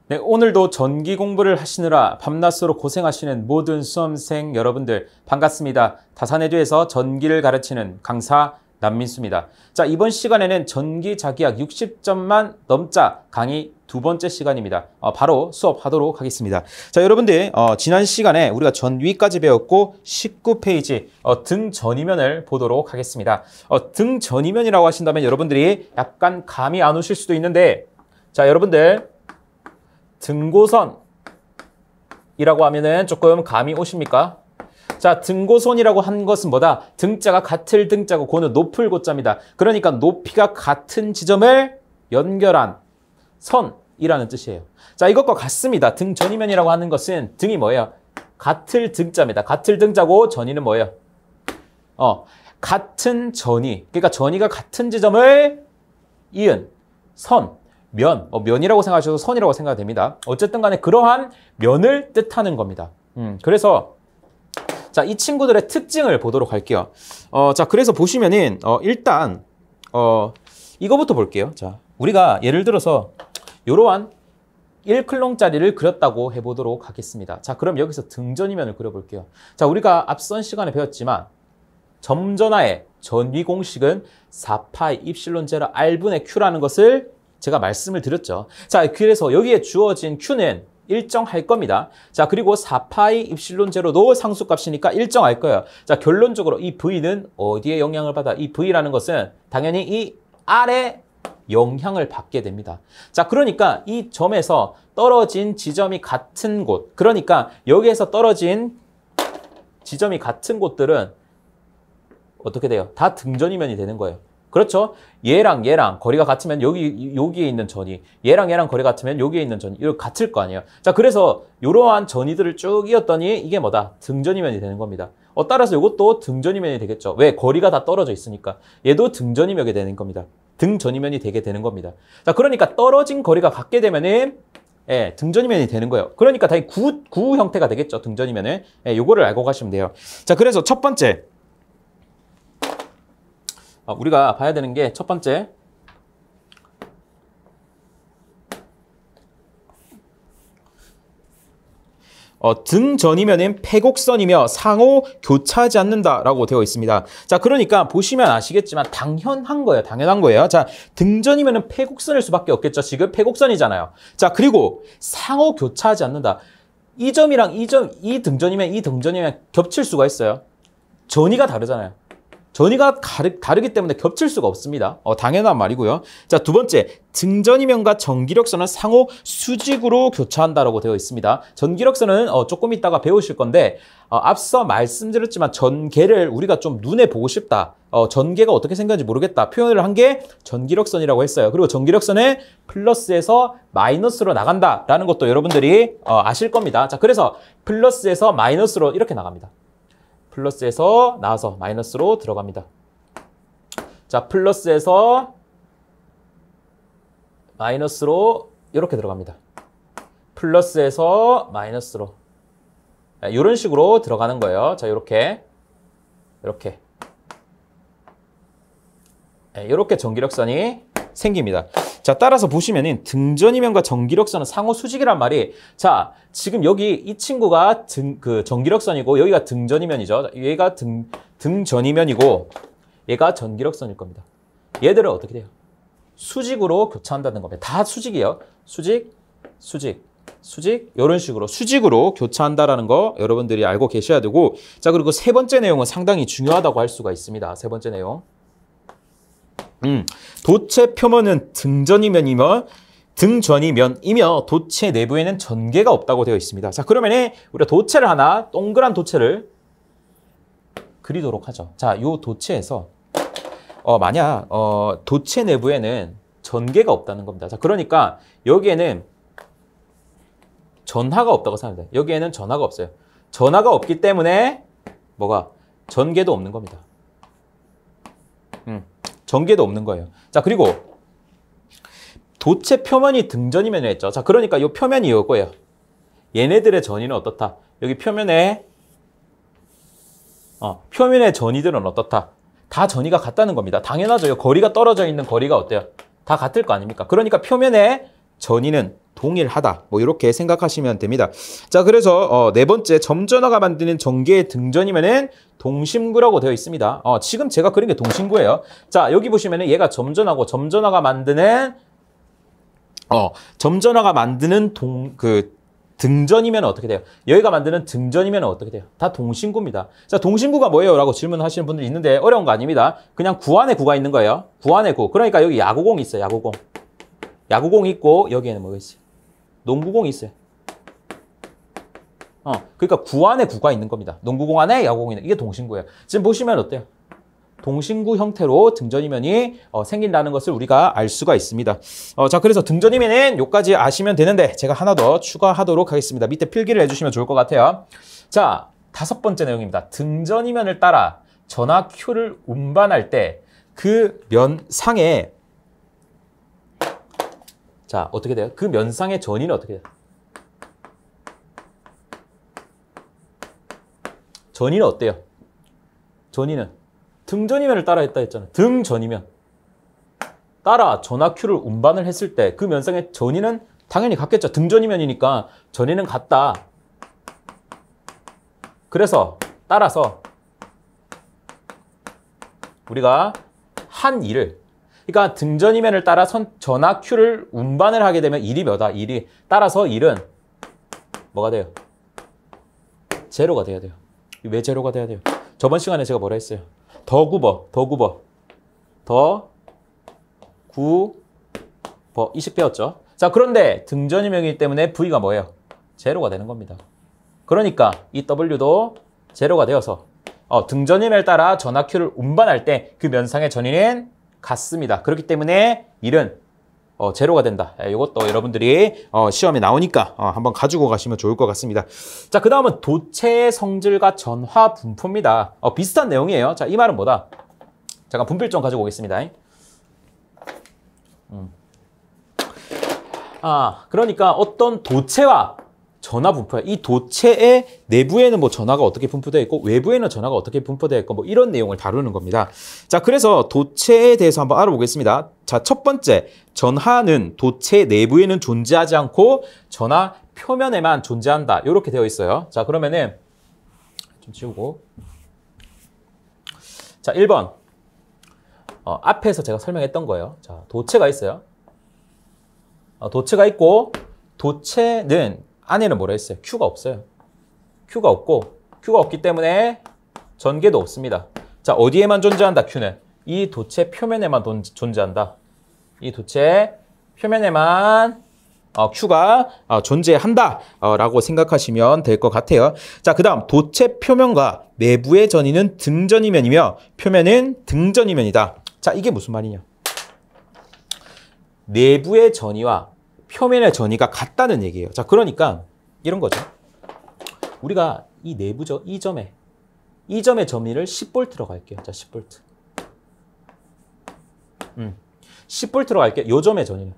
네, 오늘도 전기 공부를 하시느라 밤낮으로 고생하시는 모든 수험생 여러분들 반갑습니다. 다산에듀에서 전기를 가르치는 강사 남민수입니다. 자, 이번 시간에는 전기 자기학 60점만 넘자 강의 두 번째 시간입니다. 바로 수업하도록 하겠습니다. 자, 여러분들 지난 시간에 우리가 전위까지 배웠고 19페이지 등 전이면을 보도록 하겠습니다. 등 전이면이라고 하신다면 여러분들이 약간 감이 안 오실 수도 있는데, 자, 여러분들 등고선이라고 하면은 조금 감이 오십니까? 자, 등고선이라고 한 것은 뭐다? 등자가 같을 등자고 고는 높을 고자입니다. 그러니까 높이가 같은 지점을 연결한 선이라는 뜻이에요. 자, 이것과 같습니다. 등 전이면이라고 하는 것은 등이 뭐예요? 같을 등자입니다. 같을 등자고 전이는 뭐예요? 같은 전이, 그러니까 전이가 같은 지점을 이은 선. 면이라고 생각하셔도 선이라고 생각이 됩니다. 어쨌든 간에 그러한 면을 뜻하는 겁니다. 그래서 자, 이 친구들의 특징을 보도록 할게요. 자, 그래서 보시면은 일단 이거부터 볼게요. 자, 우리가 예를 들어서 이러한 1클롱짜리를 그렸다고 해보도록 하겠습니다. 자, 그럼 여기서 등전이면을 그려볼게요. 자, 우리가 앞선 시간에 배웠지만 점전하의 전위 공식은 4파이 입실론 제로 R분의 Q라는 것을 제가 말씀을 드렸죠. 자, 그래서 여기에 주어진 Q는 일정할 겁니다. 자, 그리고 4파이 입실론 제로도 상수값이니까 일정할 거예요. 자, 결론적으로 이 V는 어디에 영향을 받아? 이 V라는 것은 당연히 이 R에 영향을 받게 됩니다. 자, 그러니까 이 점에서 떨어진 지점이 같은 곳, 그러니까 여기에서 떨어진 지점이 같은 곳들은 어떻게 돼요? 다 등전이면이 되는 거예요. 그렇죠? 얘랑 거리가 같으면 여기에 있는 전이, 얘랑 거리가 같으면 여기에 있는 전이, 이거 같을 거 아니에요. 자, 그래서 이러한 전이들을 쭉 이었더니 이게 뭐다? 등전이면이 되는 겁니다. 따라서 이것도 등전이면이 되겠죠. 왜? 거리가 다 떨어져 있으니까. 얘도 등전이면이 되는 겁니다. 등전이면이 되게 되는 겁니다. 자, 그러니까 떨어진 거리가 같게 되면은 등전이면이 되는 거예요. 그러니까 당연히 구 형태가 되겠죠. 등전이면은. 요거를 알고 가시면 돼요. 자, 그래서 첫 번째. 우리가 봐야 되는 게 첫 번째, 등전이면은 패곡선이며 상호 교차하지 않는다라고 되어 있습니다. 자, 그러니까 보시면 아시겠지만 당연한 거예요. 자, 등전이면은 패곡선일 수밖에 없겠죠. 지금 패곡선이잖아요. 자, 그리고 상호 교차하지 않는다. 이 점이랑 이 등전이면 겹칠 수가 있어요. 전이가 다르잖아요. 전이가 다르기 때문에 겹칠 수가 없습니다. 당연한 말이고요. 자, 두 번째, 등전이면과 전기력선은 상호 수직으로 교차한다라고 되어 있습니다. 전기력선은 조금 이따가 배우실 건데 앞서 말씀드렸지만 전개를 우리가 좀 눈에 보고 싶다. 전개가 어떻게 생겼는지 모르겠다. 표현을 한 게 전기력선이라고 했어요. 그리고 전기력선은 플러스에서 마이너스로 나간다라는 것도 여러분들이 아실 겁니다. 자, 그래서 플러스에서 마이너스로 이렇게 나갑니다. 플러스에서 나와서 마이너스로 들어갑니다. 자, 플러스에서 마이너스로 이렇게 들어갑니다. 플러스에서 마이너스로 이런 식으로 들어가는 거예요. 자, 이렇게 전기력선이 생깁니다. 자, 따라서 보시면은 등전이면과 전기력선은 상호 수직이란 말이, 자, 지금 여기 이 친구가 전기력선이고 여기가 등전이면이죠. 얘가 등전이면이고 얘가 전기력선일 겁니다. 얘들은 어떻게 돼요? 수직으로 교차한다는 겁니다. 다 수직이에요. 수직 이런 식으로 수직으로 교차한다라는 거 여러분들이 알고 계셔야 되고, 자, 그리고 세 번째 내용은 상당히 중요하다고 할 수가 있습니다. 세 번째 내용. 도체 표면은 등전이면이며 도체 내부에는 전개가 없다고 되어 있습니다. 자, 그러면 우리가 도체를 하나, 동그란 도체를 그리도록 하죠. 자, 이 도체에서 만약 도체 내부에는 전개가 없다는 겁니다. 자, 그러니까 여기에는 전하가 없다고 생각합니다. 여기에는 전하가 없어요. 전하가 없기 때문에 뭐가? 전개도 없는 겁니다. 전개도 없는 거예요. 자, 그리고 도체 표면이 등전이면을 했죠. 자, 그러니까 이 표면이 이거예요. 얘네들의 전이는 어떻다? 여기 표면의 전이들은 어떻다? 다 전이가 같다는 겁니다. 당연하죠. 거리가 떨어져 있는 거리가 어때요? 다 같을 거 아닙니까? 그러니까 표면의 전이는 동일하다. 뭐 이렇게 생각하시면 됩니다. 자, 그래서 네 번째 점전화가 만드는 전개의 등전이면은 동심구라고 되어 있습니다. 지금 제가 그린 게 동심구예요. 자, 여기 보시면은 얘가 점전화고 점전화가 만드는 등전이면 어떻게 돼요? 여기가 만드는 등전이면 어떻게 돼요? 다 동심구입니다. 자, 동심구가 뭐예요? 라고 질문하시는 분들이 있는데 어려운 거 아닙니다. 그냥 구 안에 구가 있는 거예요. 구 안에 구. 그러니까 여기 야구공이 있어요. 야구공. 야구공이 있고 여기에는 뭐가 있어요? 농구공이 있어요. 그러니까 구 안에 구가 있는 겁니다. 농구공 안에 야구공이 있는 이게 동심구예요. 지금 보시면 어때요? 동심구 형태로 등전이면이 생긴다는 것을 우리가 알 수가 있습니다. 자, 그래서 등전이면은 요까지 아시면 되는데 제가 하나 더 추가하도록 하겠습니다. 밑에 필기를 해주시면 좋을 것 같아요. 자, 5번째 내용입니다. 등전이면을 따라 전화 Q를 운반할 때 그 면상에 자, 어떻게 돼요? 그 면상의 전위는 어떻게 돼요? 전위는 어때요? 전위는 등전이면을 따라 했다 했잖아. 등전이면 따라 전화 Q를 운반을 했을 때 그 면상의 전위는 당연히 같겠죠. 등전이면이니까 전위는 같다. 그래서 따라서 우리가 한 일을 그러니까 등전이면을 따라 전화 Q를 운반을 하게 되면 일이 몇이다? 일이 따라서 일은 뭐가 돼요? 제로가 돼야 돼요. 왜 제로가 돼야 돼요? 저번 시간에 제가 뭐라 했어요? 더 굽어 이식 배웠죠? 자, 그런데 등전이면이기 때문에 V가 뭐예요? 제로가 되는 겁니다. 그러니까 이 W도 제로가 되어서 등전이면을 따라 전화 Q를 운반할 때 그 면상의 전위는 같습니다. 그렇기 때문에 일은 제로가 된다. 이것도 여러분들이 시험에 나오니까 한번 가지고 가시면 좋을 것 같습니다. 자, 그 다음은 도체의 성질과 전화 분포입니다. 비슷한 내용이에요. 자, 이 말은 뭐다? 잠깐 분필 좀 가지고 오겠습니다. 그러니까 어떤 도체와 전화 분포야. 이 도체의 내부에는 뭐 전화가 어떻게 분포되어 있고 외부에는 전화가 어떻게 분포되어 있고 뭐 이런 내용을 다루는 겁니다. 자, 그래서 도체에 대해서 한번 알아보겠습니다. 자, 첫 번째, 전하는 도체 내부에는 존재하지 않고 전하 표면에만 존재한다. 이렇게 되어 있어요. 자, 그러면은 좀 지우고. 자, 1번. 앞에서 제가 설명했던 거예요. 자, 도체가 있어요. 도체가 있고 도체는 안에는 뭐라 했어요? Q가 없어요. Q가 없고 Q가 없기 때문에 전개도 없습니다. 자, 어디에만 존재한다? Q는 이 도체 표면에만 존재한다. 이 도체 표면에만 Q가 존재한다 라고 생각하시면 될 것 같아요. 자, 그 다음 도체 표면과 내부의 전위는 등전이면이며 표면은 등전이면이다. 자, 이게 무슨 말이냐? 내부의 전위와 표면의 전위가 같다는 얘기예요. 자, 그러니까 이런 거죠. 우리가 이 내부죠. 이 점의 전위를 10V로 갈게요. 자, 10V. 10V로 갈게요. 요 점의 전위는.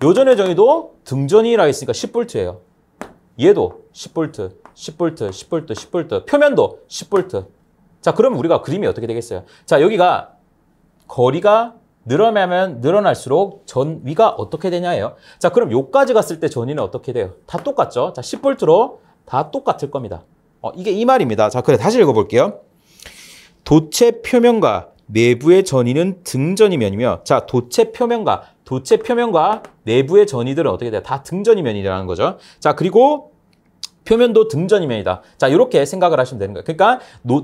요 점의 전위도 등전이라 했으니까 10V예요. 얘도 10V, 10V, 10V, 10V. 표면도 10V. 자, 그럼 우리가 그림이 어떻게 되겠어요? 자, 여기가 거리가 늘어나면 늘어날수록 전위가 어떻게 되냐예요. 자, 그럼 요까지 갔을 때 전위는 어떻게 돼요? 다 똑같죠? 자, 10V로 다 똑같을 겁니다. 이게 이 말입니다. 자, 그래 다시 읽어볼게요. 도체 표면과 내부의 전위는 등전이면이며, 자, 도체 표면과 내부의 전위들은 어떻게 돼요? 다 등전이면이라는 거죠. 자, 그리고 표면도 등전이면이다. 자, 이렇게 생각을 하시면 되는 거예요. 그러니까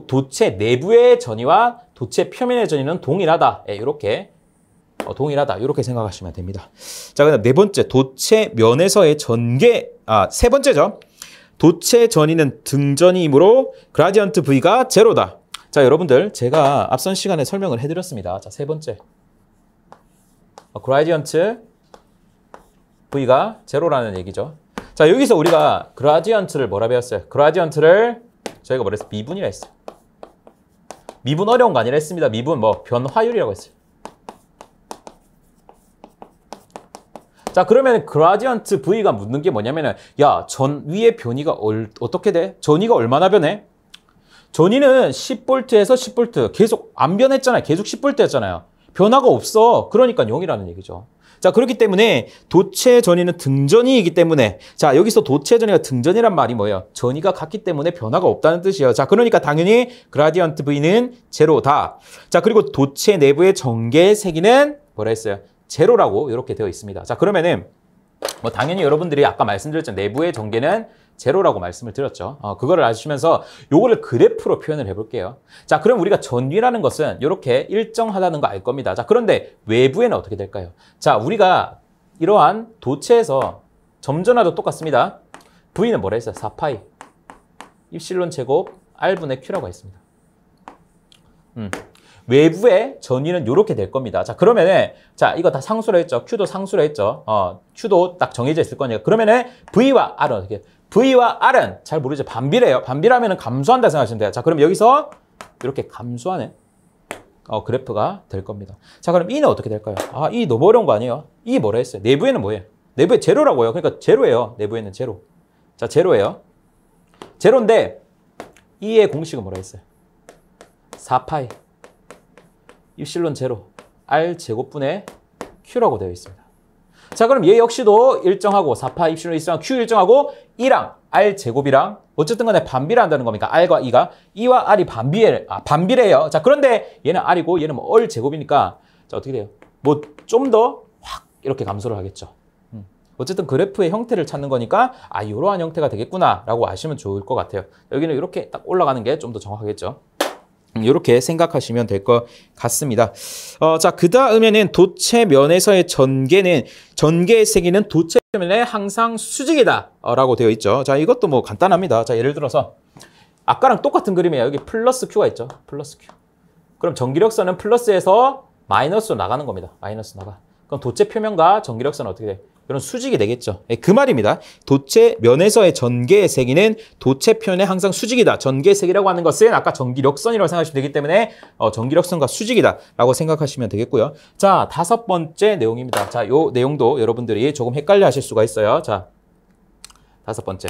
도체 내부의 전위와 도체 표면의 전위는 동일하다. 이렇게 동일하다. 이렇게 생각하시면 됩니다. 자, 그다음 네 번째, 도체 면에서의 전개. 세 번째죠. 도체 전위는 등전이므로 그라디언트 V가 제로다. 자, 여러분들 제가 앞선 시간에 설명을 해드렸습니다. 자, 세 번째. 그라디언트 V가 제로라는 얘기죠. 자, 여기서 우리가 그라디언트를 뭐라 배웠어요? 그라디언트를 저희가 뭐라 했어요? 미분이라 했어요. 미분 어려운 거 아니라 했습니다. 미분 뭐 변화율이라고 했어요. 자, 그러면 그라디언트 V가 묻는 게 뭐냐면은, 야, 전위의 변이가 어떻게 돼? 전위가 얼마나 변해? 전위는 10V에서 10V 계속 안 변했잖아요. 계속 10V였잖아요. 변화가 없어. 그러니까 0이라는 얘기죠. 자, 그렇기 때문에 도체 전위는 등전위이기 때문에 자, 여기서 도체 전위가 등전이란 말이 뭐예요? 전위가 같기 때문에 변화가 없다는 뜻이에요. 자, 그러니까 당연히 그라디언트 V는 제로다. 자, 그리고 도체 내부의 전개의 세기는 뭐라 했어요? 제로라고 이렇게 되어 있습니다. 자, 그러면은 뭐 당연히 여러분들이 아까 말씀드렸죠. 내부의 전개는 제로라고 말씀을 드렸죠. 그거를 아시면서 요거를 그래프로 표현을 해볼게요. 자, 그럼 우리가 전위라는 것은 이렇게 일정하다는 거 알 겁니다. 자, 그런데 외부에는 어떻게 될까요? 자, 우리가 이러한 도체에서 점전화도 똑같습니다. V는 뭐라 했어요? 4파이 입실론 제곱 R분의 Q라고 했습니다. 외부의 전위는 이렇게 될 겁니다. 자, 그러면은, 자, 이거 다 상수로 했죠. Q도 상수로 했죠. Q도 딱 정해져 있을 거니까. 그러면은 V와 R은 어떻게? V와 R은 잘 모르죠. 반비례예요. 반비례하면은 감소한다 생각하시면 돼요. 자, 그럼 여기서 이렇게 감소하는 그래프가 될 겁니다. 자, 그럼 E는 어떻게 될까요? 아, E 너무 어려운 거 아니에요? E 뭐라 했어요? 내부에는 뭐예요? 내부에 제로라고요. 그러니까 제로예요. 내부에는 제로. 자, 제로예요. 제로인데 E의 공식은 뭐라 했어요? 4파이 입실론 제로 R 제곱분의 Q라고 되어 있습니다. 자, 그럼 얘 역시도 일정하고 4파 입실론 일정하고 Q 일정하고 E랑 R 제곱이랑 어쨌든 간에 반비례한다는 겁니까? R과 E가 E와 R이 반비례예요. 자, 그런데 얘는 R이고 얘는 뭐 R 제곱이니까 자, 어떻게 돼요? 뭐 좀 더 확 이렇게 감소를 하겠죠. 어쨌든 그래프의 형태를 찾는 거니까 아, 이러한 형태가 되겠구나라고 아시면 좋을 것 같아요. 여기는 이렇게 딱 올라가는 게 좀 더 정확하겠죠. 이렇게 생각하시면 될 것 같습니다. 자, 그 다음에는 도체 면에서의 전개는 전개의 세기는 도체 표면에 항상 수직이다 라고 되어 있죠. 자, 이것도 뭐 간단합니다. 자, 예를 들어서 아까랑 똑같은 그림이에요. 여기 플러스 Q가 있죠. 플러스 Q. 그럼 전기력선은 플러스에서 마이너스로 나가는 겁니다. 마이너스 나가. 그럼 도체 표면과 전기력선은 어떻게 돼? 이런 수직이 되겠죠. 그 말입니다. 도체 면에서의 전개의 세기는 도체 표면에 항상 수직이다. 전개의 세기라고 하는 것은 아까 전기력선이라고 생각하시면 되기 때문에 전기력선과 수직이다 라고 생각하시면 되겠고요. 자, 5번째 내용입니다. 자, 요 내용도 여러분들이 조금 헷갈려 하실 수가 있어요. 자, 5번째.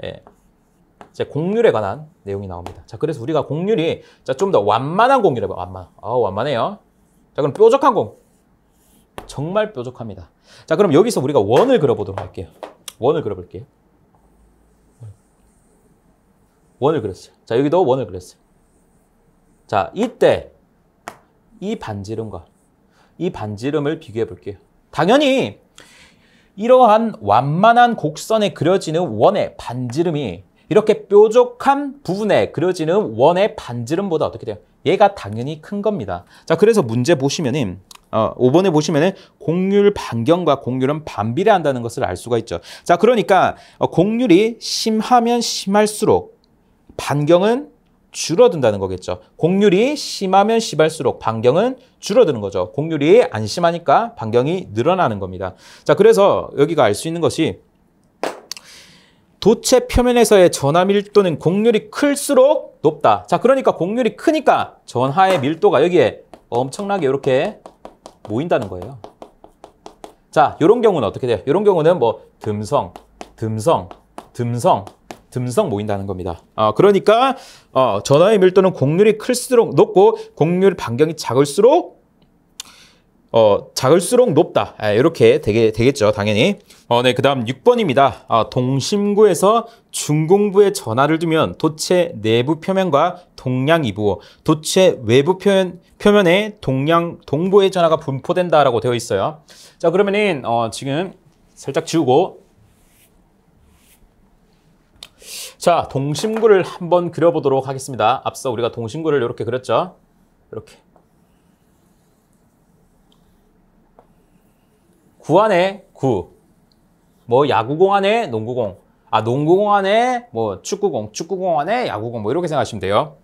예. 이제 곡률에 관한 내용이 나옵니다. 자, 그래서 우리가 곡률이 좀 더 완만한 곡률을 해봐요. 완만해요. 자, 그럼 뾰족한 곡. 정말 뾰족합니다. 자, 그럼 여기서 우리가 원을 그려보도록 할게요. 원을 그려볼게요. 원을 그렸어요. 자, 여기도 원을 그렸어요. 자, 이때 이 반지름과 이 반지름을 비교해 볼게요. 당연히 이러한 완만한 곡선에 그려지는 원의 반지름이 이렇게 뾰족한 부분에 그려지는 원의 반지름보다 어떻게 돼요? 얘가 당연히 큰 겁니다. 자, 그래서 문제 보시면은 5번에 보시면은 곡률 반경과 곡률은 반비례한다는 것을 알 수가 있죠. 자, 그러니까 곡률이 심하면 심할수록 반경은 줄어든다는 거겠죠. 곡률이 심하면 심할수록 반경은 줄어드는 거죠. 곡률이 안 심하니까 반경이 늘어나는 겁니다. 자, 그래서 여기가 알 수 있는 것이 도체 표면에서의 전하 밀도는 곡률이 클수록 높다. 자, 그러니까 곡률이 크니까 전하의 밀도가 여기에 엄청나게 이렇게 모인다는 거예요. 자, 이런 경우는 어떻게 돼요? 이런 경우는 뭐 듬성 모인다는 겁니다. 그러니까 전하의 밀도는 곡률이 클수록 높고 곡률 반경이 작을수록 높다. 이렇게 되겠죠, 당연히. 네, 그 다음 6번입니다. 동심구에서 중공부에 전하를 두면 도체 내부 표면과 동량 이부, 도체 외부 표면에 동부의 전하가 분포된다라고 되어 있어요. 자, 그러면은 지금 살짝 지우고, 자, 동심구를 한번 그려보도록 하겠습니다. 앞서 우리가 동심구를 이렇게 그렸죠. 이렇게. 구 안에 구, 뭐 야구공 안에 농구공, 농구공 안에 뭐 축구공 안에 야구공, 뭐 이렇게 생각하시면 돼요.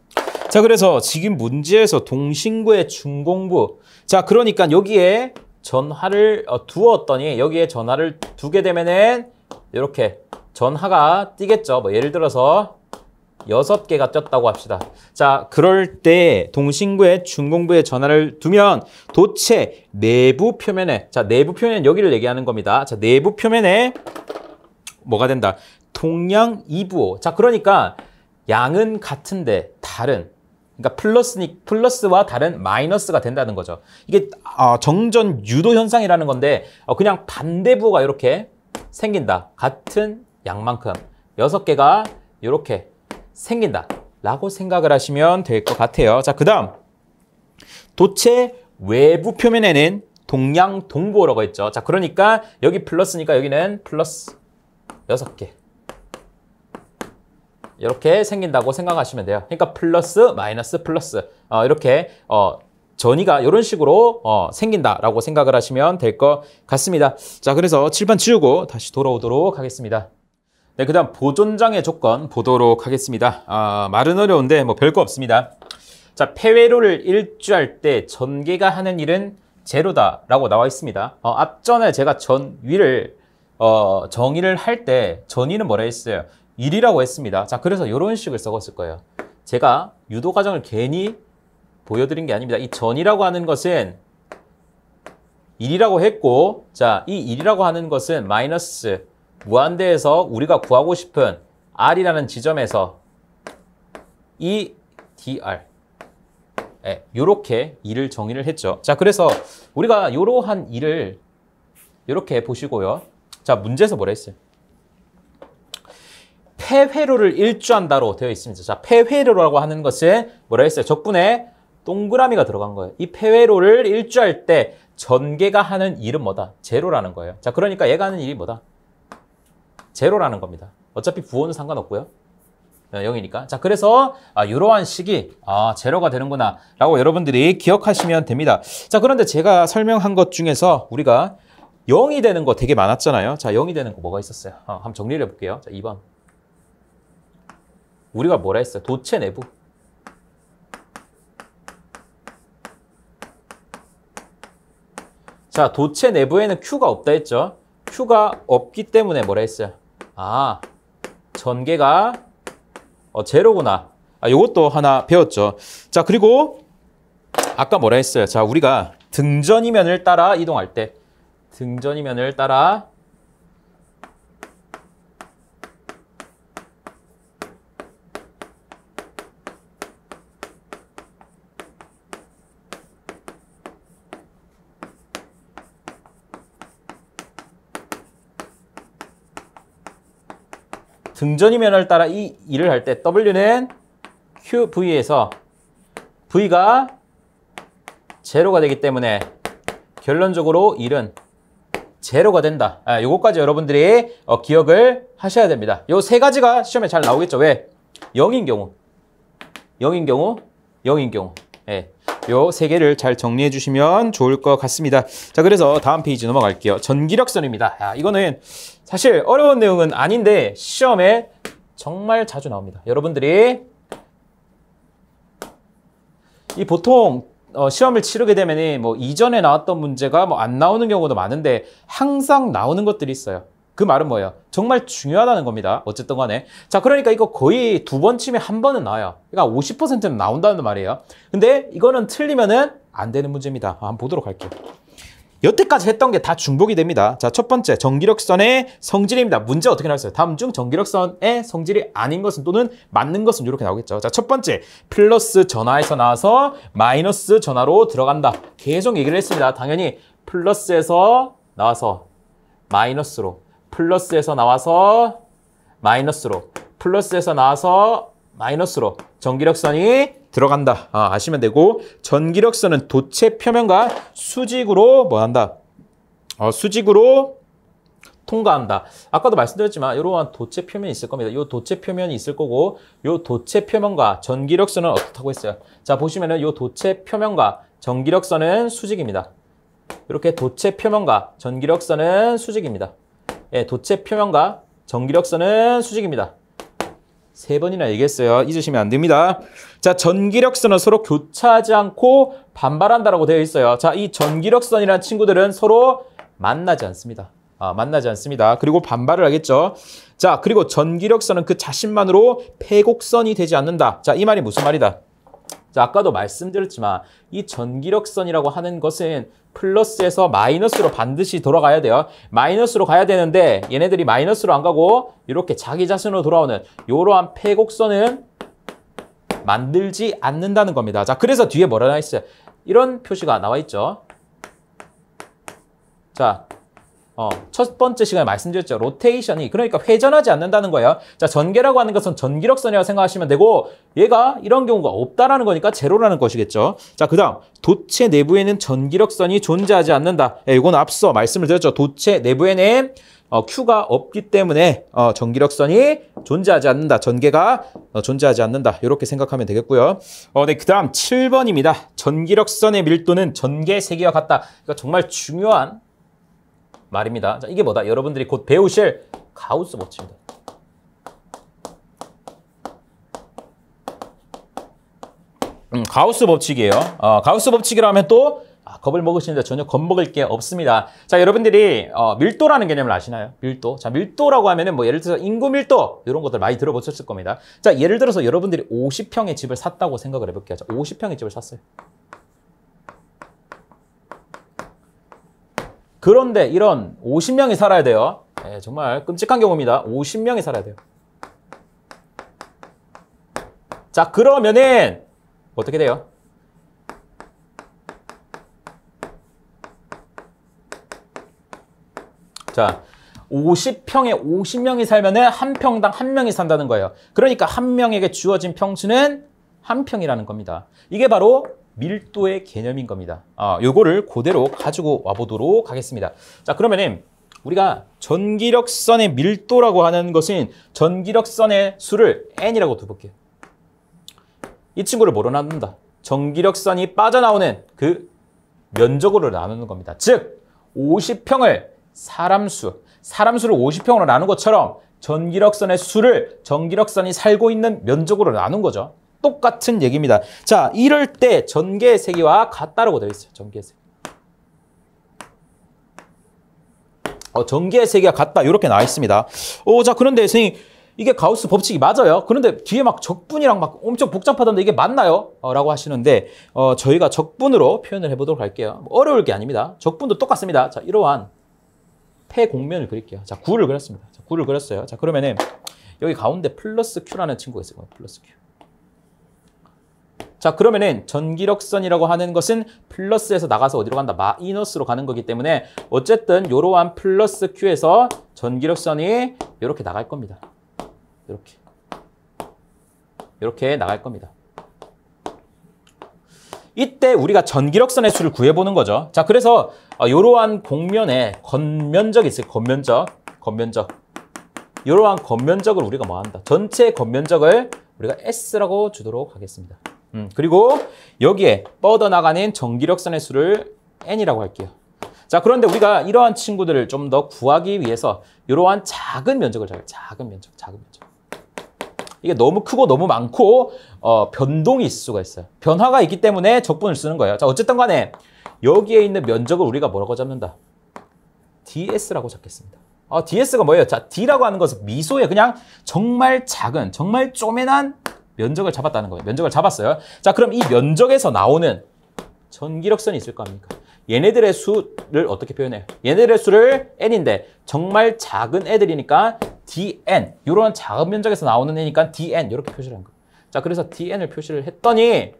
자, 그래서 지금 문제에서 동심구의 중공부, 자, 그러니까 여기에 전하를 두었더니 여기에 전하를 두게 되면은 이렇게 전하가 띄겠죠. 뭐 예를 들어서 6개가 떴다고 합시다. 자, 그럴 때 동심구에 중공부에 전하를 두면 도체 내부 표면에, 자, 내부 표면 여기를 얘기하는 겁니다. 자, 내부 표면에 뭐가 된다? 동량 이부호. 자, 그러니까 양은 같은데 다른, 그러니까 플러스와 다른 마이너스가 된다는 거죠. 이게 정전 유도 현상이라는 건데 그냥 반대부호가 이렇게 생긴다. 같은 양만큼 6개가 이렇게 생긴다 라고 생각을 하시면 될 것 같아요. 자, 그 다음 도체 외부 표면에는 동량동부호라고 했죠. 자, 그러니까 여기 플러스니까 여기는 플러스 6개 이렇게 생긴다고 생각하시면 돼요. 그러니까 플러스 마이너스 플러스 이렇게 전이가 이런 식으로 생긴다라고 생각을 하시면 될 것 같습니다. 자, 그래서 칠판 지우고 다시 돌아오도록 하겠습니다. 네, 그 다음 보존장애 조건 보도록 하겠습니다. 말은 어려운데 뭐 별거 없습니다. 자, 폐회로를 일주할 때 전개가 하는 일은 제로다라고 나와 있습니다. 앞전에 제가 전위를 정의를 할 때 전위는 뭐라 했어요? 1이라고 했습니다. 자, 그래서 이런 식을 적었을 거예요. 제가 유도 과정을 괜히 보여드린 게 아닙니다. 이 전이라고 하는 것은 1이라고 했고, 자, 이 1이라고 하는 것은 마이너스 무한대에서 우리가 구하고 싶은 R이라는 지점에서 이 dr 요렇게 2를 정의를 했죠. 자, 그래서 우리가 이러한 2를 이렇게 보시고요. 자, 문제에서 뭐라 했어요? 폐회로를 일주한다로 되어 있습니다. 자, 폐회로라고 하는 것은 뭐라 했어요? 적분에 동그라미가 들어간 거예요. 이 폐회로를 일주할 때 전개가 하는 일은 뭐다? 제로라는 거예요. 자, 그러니까 얘가 하는 일이 뭐다? 제로라는 겁니다. 어차피 부호는 상관없고요. 0이니까. 자, 그래서 이러한 식이 제로가 되는구나 라고 여러분들이 기억하시면 됩니다. 자, 그런데 제가 설명한 것 중에서 우리가 0이 되는 거 되게 많았잖아요. 자, 0이 되는 거 뭐가 있었어요? 한번 정리를 해볼게요. 자, 2번. 우리가 뭐라 했어요? 도체 내부. 자, 도체 내부에는 Q가 없다 했죠? Q가 없기 때문에 뭐라 했어요? 전개가 제로구나. 요것도 하나 배웠죠. 자, 그리고 아까 뭐라 했어요? 자, 우리가 등전이면을 따라 이동할 때 등전이면을 따라 등전이면을 따라 이 일을 할 때 W는 QV에서 V가 제로가 되기 때문에 결론적으로 일은 제로가 된다. 요것까지 여러분들이 기억을 하셔야 됩니다. 요 세 가지가 시험에 잘 나오겠죠. 왜? 0인 경우, 0인 경우, 0인 경우. 요 세 개를 잘 정리해 주시면 좋을 것 같습니다. 자, 그래서 다음 페이지 넘어갈게요. 전기력선입니다. 이거는 사실 어려운 내용은 아닌데 시험에 정말 자주 나옵니다. 여러분들이 이 보통 시험을 치르게 되면 뭐 이전에 나왔던 문제가 뭐 안 나오는 경우도 많은데 항상 나오는 것들이 있어요. 그 말은 뭐예요? 정말 중요하다는 겁니다. 어쨌든 간에. 자, 그러니까 이거 거의 2번 치면 1번은 나와요. 그러니까 50%는 나온다는 말이에요. 근데 이거는 틀리면은 안 되는 문제입니다. 한번 보도록 할게요. 여태까지 했던 게 다 중복이 됩니다. 자, 첫 번째 전기력선의 성질입니다. 문제 어떻게 나왔어요? 다음 중 전기력선의 성질이 아닌 것은 또는 맞는 것은 이렇게 나오겠죠. 자, 첫 번째 플러스 전하에서 나와서 마이너스 전하로 들어간다. 계속 얘기를 했습니다. 당연히 플러스에서 나와서 마이너스로, 플러스에서 나와서 마이너스로, 플러스에서 나와서 마이너스로 전기력선이 들어간다. 아시면 되고, 전기력선은 도체 표면과 수직으로 뭐한다? 수직으로 통과한다. 아까도 말씀드렸지만 이러한 도체 표면이 있을 겁니다. 이 도체 표면이 있을 거고, 이 도체 표면과 전기력선은 어떻다고 했어요? 자, 보시면은 이 도체 표면과 전기력선은 수직입니다. 이렇게 도체 표면과 전기력선은 수직입니다. 도체 표면과 전기력선은 수직입니다. 3번이나 얘기했어요. 잊으시면 안 됩니다. 자, 전기력선은 서로 교차하지 않고 반발한다라고 되어 있어요. 자, 이 전기력선이라는 친구들은 서로 만나지 않습니다. 만나지 않습니다. 그리고 반발을 하겠죠. 자, 그리고 전기력선은 그 자신만으로 패곡선이 되지 않는다. 자, 이 말이 무슨 말이다? 자, 아까도 말씀드렸지만 이 전기력선이라고 하는 것은 플러스에서 마이너스로 반드시 돌아가야 돼요. 마이너스로 가야 되는데 얘네들이 마이너스로 안 가고 이렇게 자기 자신으로 돌아오는 이러한 패곡선은 만들지 않는다는 겁니다. 자, 그래서 뒤에 뭐라 나와 있어요? 이런 표시가 나와 있죠. 자, 첫 번째 시간에 말씀드렸죠. 로테이션이 그러니까 회전하지 않는다는 거예요. 자, 전개라고 하는 것은 전기력선이라고 생각하시면 되고 얘가 이런 경우가 없다라는 거니까 제로라는 것이겠죠. 자, 그다음 도체 내부에는 전기력선이 존재하지 않는다. 이건 앞서 말씀을 드렸죠. 도체 내부에는 Q가 없기 때문에 전기력선이 존재하지 않는다. 전개가 존재하지 않는다. 이렇게 생각하면 되겠고요. 네, 그다음 7번입니다. 전기력선의 밀도는 전개 세기와 같다. 이거 정말 중요한 말입니다. 자, 이게 뭐다? 여러분들이 곧 배우실 가우스 법칙입니다. 가우스 법칙이에요. 가우스 법칙이라면 또 겁을 먹으시는데 전혀 겁먹을 게 없습니다. 자, 여러분들이 밀도라는 개념을 아시나요? 밀도. 자, 밀도라고 하면은 뭐 예를 들어서 인구 밀도 이런 것들 많이 들어보셨을 겁니다. 자, 예를 들어서 여러분들이 50평의 집을 샀다고 생각을 해볼게요. 자, 50평의 집을 샀어요. 그런데 이런 50명이 살아야 돼요. 네, 정말 끔찍한 경우입니다. 50명이 살아야 돼요. 자, 그러면은 어떻게 돼요? 자, 50평에 50명이 살면은 한 평당 한 명이 산다는 거예요. 그러니까 한 명에게 주어진 평수는 한 평이라는 겁니다. 이게 바로 밀도의 개념인 겁니다. 요거를 그대로 가지고 와보도록 하겠습니다. 자, 그러면은 우리가 전기력선의 밀도라고 하는 것은 전기력선의 수를 n이라고 두볼게요. 이 친구를 뭐로 나눈다? 전기력선이 빠져나오는 그 면적으로 나누는 겁니다. 즉 50평을 사람수를 50평으로 나눈 것처럼 전기력선의 수를 전기력선이 살고 있는 면적으로 나눈 거죠. 똑같은 얘기입니다. 자, 이럴 때 전개의 세기와 같다라고 되어 있어요. 전개의 세기. 전개의 세기가 같다. 이렇게 나와 있습니다. 자, 그런데 선생님, 이게 가우스 법칙이 맞아요. 그런데 뒤에 막 적분이랑 막 엄청 복잡하던데 이게 맞나요? 라고 하시는데, 저희가 적분으로 표현을 해보도록 할게요. 어려울 게 아닙니다. 적분도 똑같습니다. 자, 이러한 폐공면을 그릴게요. 자, 9를 그렸습니다. 자, 9를 그렸어요. 자, 그러면은 여기 가운데 플러스 Q라는 친구가 있어요. 플러스 Q. 자, 그러면은 전기력선이라고 하는 것은 플러스에서 나가서 어디로 간다? 마이너스로 가는 거기 때문에 어쨌든 이러한 플러스 Q에서 전기력선이 이렇게 나갈 겁니다. 이렇게 나갈 겁니다. 이때 우리가 전기력선의 수를 구해보는 거죠. 자, 그래서 이러한 공면에 겉면적이 있어요. 겉면적. 이러한 겉면적을 우리가 뭐 한다? 전체 겉면적을 우리가 S라고 주도록 하겠습니다. 그리고 여기에 뻗어나가는 전기력선의 수를 N이라고 할게요. 자, 그런데 우리가 이러한 친구들을 좀 더 구하기 위해서 이러한 작은 면적을 잡아요. 작은 면적. 이게 너무 크고 너무 많고 변동이 있을 수가 있어요. 변화가 있기 때문에 적분을 쓰는 거예요. 자, 어쨌든 간에 여기에 있는 면적을 우리가 뭐라고 잡는다? DS라고 잡겠습니다. DS가 뭐예요? 자, D라고 하는 것은 미소에 그냥 정말 작은, 정말 쪼매난 면적을 잡았다는 거예요. 면적을 잡았어요. 자, 그럼 이 면적에서 나오는 전기력선이 있을 거 아닙니까? 얘네들의 수를 어떻게 표현해요? 얘네들의 수를 n인데 정말 작은 애들이니까 dn, 이런 작은 면적에서 나오는 애니까 dn 이렇게 표시를 한 거예요. 자, 그래서 dn을 표시를 했더니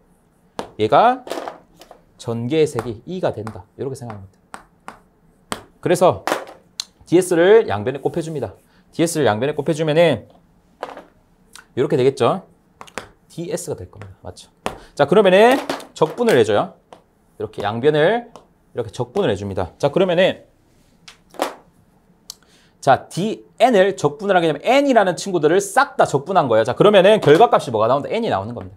얘가 전개의 색이 E가 된다. 이렇게 생각합니다. 그래서 ds를 양변에 곱해줍니다. ds를 양변에 곱해주면은 이렇게 되겠죠? ds가 될 겁니다. 맞죠? 자, 그러면은 적분을 해줘요. 이렇게 양변을 이렇게 적분을 해줍니다. 자, 그러면은 자, dn을 적분을 하게 되면 n이라는 친구들을 싹 다 적분한 거예요. 자, 그러면은 결과값이 뭐가 나온다? n이 나오는 겁니다.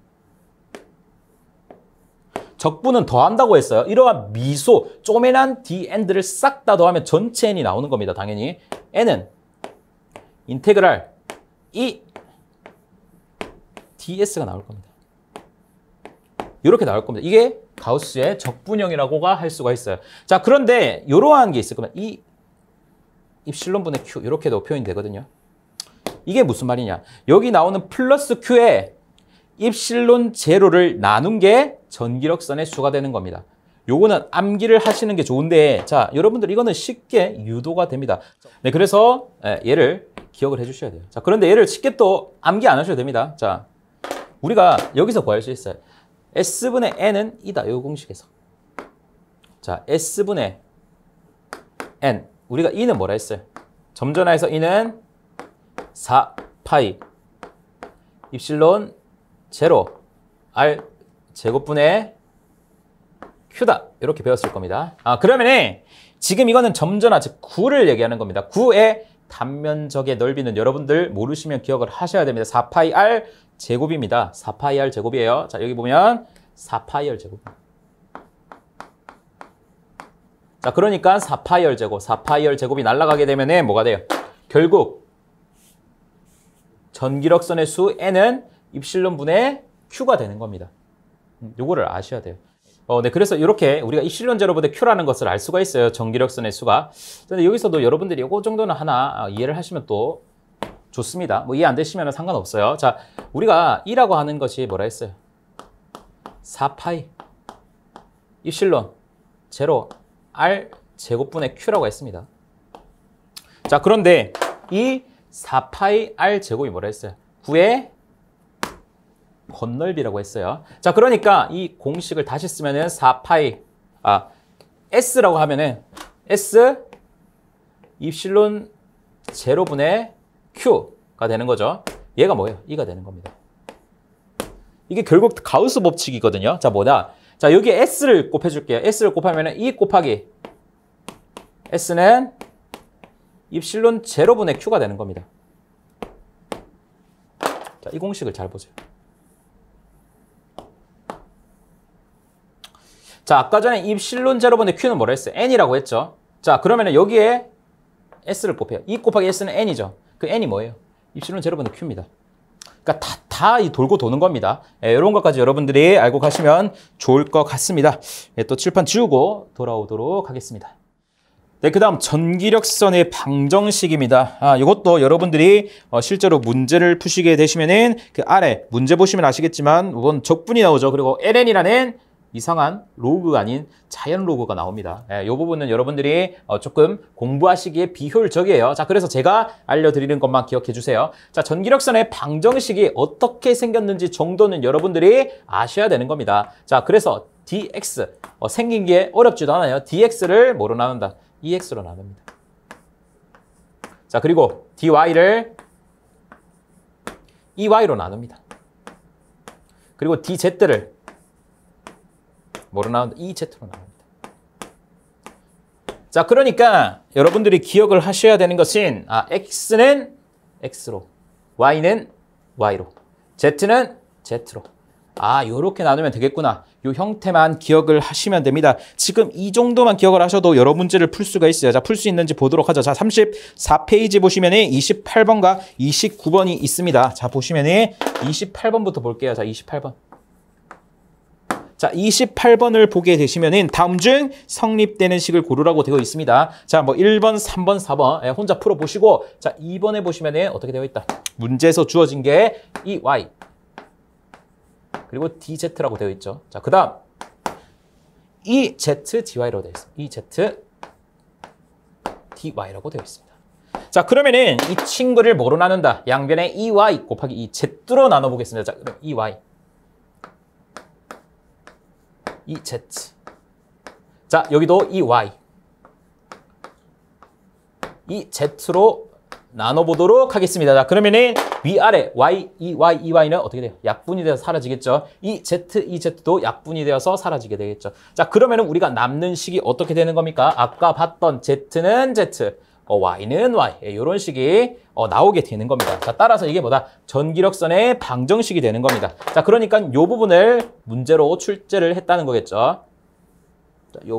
적분은 더한다고 했어요. 이러한 미소, 쪼매난 dn들을 싹 다 더하면 전체 n이 나오는 겁니다. 당연히 n은 인테그랄 E ds가 나올 겁니다. 이렇게 나올 겁니다. 이게 가우스의 적분형이라고가 할 수가 있어요. 자, 그런데 이러한 게 있을 거면 이 입실론분의 q 이렇게도 표현이 되거든요. 이게 무슨 말이냐? 여기 나오는 플러스 q에 입실론 제로를 나눈 게 전기력선의 수가 되는 겁니다. 요거는 암기를 하시는 게 좋은데, 자, 여러분들 이거는 쉽게 유도가 됩니다. 네, 그래서 얘를 기억을 해주셔야 돼요. 자, 그런데 얘를 쉽게 또 암기 안 하셔도 됩니다. 자, 우리가 여기서 구할 수 있어요. S분의 N은 이다. 이 공식에서. 자, S분의 N. 우리가 E는 뭐라 했어요? 점전화해서 E는 4파이 입실론 제로 R 제곱분의 Q다. 이렇게 배웠을 겁니다. 그러면 지금 이거는 점전화, 즉 9를 얘기하는 겁니다. 9의 단면적의 넓이는 여러분들 모르시면 기억을 하셔야 됩니다. 4파이 R 제곱입니다. 4파이 R 제곱이에요. 자, 여기 보면 4파이 R 제곱. 자, 그러니까 4파이 R 제곱, 4파이 R 제곱이 날아가게 되면 뭐가 돼요? 결국 전기력선의 수 N은 입실론 분의 Q가 되는 겁니다. 요거를 아셔야 돼요. 네, 그래서 이렇게 우리가 입실론 제로분의 Q라는 것을 알 수가 있어요. 전기력선의 수가. 근데 여기서도 여러분들이 요거 정도는 하나 이해를 하시면 또 좋습니다. 뭐 이해 안 되시면 상관없어요. 자, 우리가 E라고 하는 것이 뭐라 했어요? 4파이 입실론 제로 R 제곱분의 Q라고 했습니다. 자, 그런데 이 4파이 R 제곱이 뭐라 했어요? 9의 건넓이라고 했어요. 자, 그러니까 이 공식을 다시 쓰면은 4파이 S라고 하면은 S 입실론 제로분의 Q가 되는 거죠. 얘가 뭐예요? E가 되는 겁니다. 이게 결국 가우스 법칙이거든요. 자, 뭐다? 자, 여기에 S를 곱해줄게요. S를 곱하면은 E 곱하기 S는 입실론 제로분의 Q가 되는 겁니다. 자, 이 공식을 잘 보세요. 자, 아까 전에 입실론 제로분의 Q는 뭐라 했어요? N이라고 했죠. 자, 그러면은 여기에 S를 곱해요. E 곱하기 S는 N이죠. 그 N이 뭐예요? 입실론 제로분의 Q입니다. 그러니까 다 돌고 도는 겁니다. 이런 것까지 여러분들이 알고 가시면 좋을 것 같습니다. 또 칠판 지우고 돌아오도록 하겠습니다. 네, 그 다음 전기력선의 방정식입니다. 이것도 여러분들이 실제로 문제를 푸시게 되시면은 그 아래 문제 보시면 아시겠지만 이건 적분이 나오죠. 그리고 ln이라는 이상한 로그가 아닌 자연 로그가 나옵니다. 이 부분은 여러분들이 조금 공부하시기에 비효율적이에요. 자, 그래서 제가 알려드리는 것만 기억해 주세요. 자, 전기력선의 방정식이 어떻게 생겼는지 정도는 여러분들이 아셔야 되는 겁니다. 자, 그래서 dx 생긴 게 어렵지도 않아요. dx를 뭐로 나눈다? EX로 나눕니다. 자, 그리고 DY를 EY로 나눕니다. 그리고 DZ를 뭐로 나눈다? EZ로 나눕니다. 자, 그러니까 여러분들이 기억을 하셔야 되는 것은 X는 X로, Y는 Y로, Z는 Z로. 요렇게 나누면 되겠구나. 요 형태만 기억을 하시면 됩니다. 지금 이 정도만 기억을 하셔도 여러 문제를 풀 수가 있어요. 자, 풀 수 있는지 보도록 하죠. 자, 34페이지 보시면은 28번과 29번이 있습니다. 자, 보시면은 28번부터 볼게요. 자, 28번. 자, 28번을 보게 되시면은 다음 중 성립되는 식을 고르라고 되어 있습니다. 자, 뭐 1번, 3번, 4번 혼자 풀어 보시고, 자, 2번에 보시면은 어떻게 되어 있다? 문제에서 주어진 게 EY 그리고 DZ라고 되어 있죠. 자, 그 다음 EZDY라고 되어 있습니다. EZDY라고 되어 있습니다. 자, 그러면은 이 친구를 뭐로 나눈다? 양변에 EY 곱하기 EZ로 나눠보겠습니다. 자, 그럼 EY EZ. 자, 여기도 EY EZ로 나눠보도록 하겠습니다. 자, 그러면은 위아래 Y, EY, EY는 어떻게 돼요? 약분이 돼서 사라지겠죠. 이 Z, EZ도 약분이 되어서 사라지게 되겠죠. 자, 그러면은 우리가 남는 식이 어떻게 되는 겁니까? 아까 봤던 Z는 Z, Y는 Y. 이런 식이 나오게 되는 겁니다. 자, 따라서 이게 뭐다? 전기력선의 방정식이 되는 겁니다. 자, 그러니까 이 부분을 문제로 출제를 했다는 거겠죠. 자, 이